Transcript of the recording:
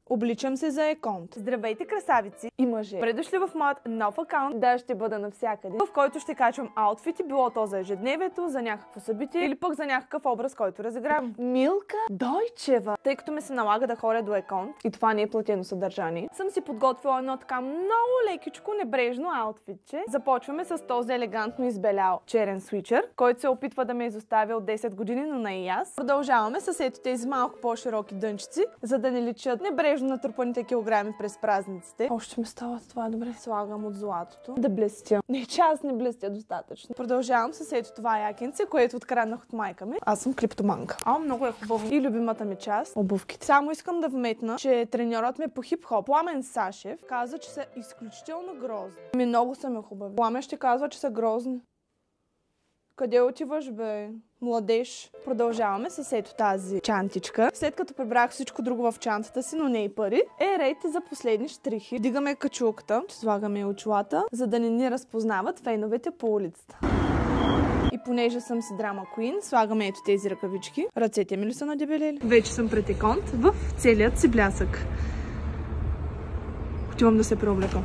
Обличам се за еконт. Здравейте, красавици и мъже! Предошли в моят нов акаунт, да ще бъда навсякъде, в който ще качвам аутфити, било то за ежедневието, за някакво събитие или пък за някакъв образ, който разигравам. Милка Дойчева! Тъй като ми се налага да ходя до еконт и това не е платено съдържание, съм си подготвила едно така много лекичко, небрежно аутфитче. Започваме с този елегантно избелял черен свичър, който се опитва да ме изоставя от 10 години, но не и аз. Продължаваме с ето тези малко по-широки дънчици, за да не личат небрежно натрупаните килограми през празниците. Още ми става това добре. Слагам от златото. Да блестя. Не, че аз не блестя достатъчно. Продължавам с ето това якенце, което откраднах от майка ми. Аз съм криптоманка. Много е хубаво. И любимата ми част — обувките. Само искам да вметна, че треньорът ми по хип-хоп, Пламен Сашев, каза, че са изключително грозни. Много са ми хубави. Пламен ще казва, че са грозни. Къде отиваш, бе, младеж? Продължаваме с ето тази чантичка. След като прибрах всичко друго в чантата си, но не и пари, е ред за последни щрихи. Дигаме качулката, слагаме очилата, за да не ни разпознават феновете по улицата. И понеже съм си драма куин, слагаме ето тези ръкавички. Ръцете ми ли са надебелели? Вече съм пред еконт в целият си блясък. Отивам да се преоблека.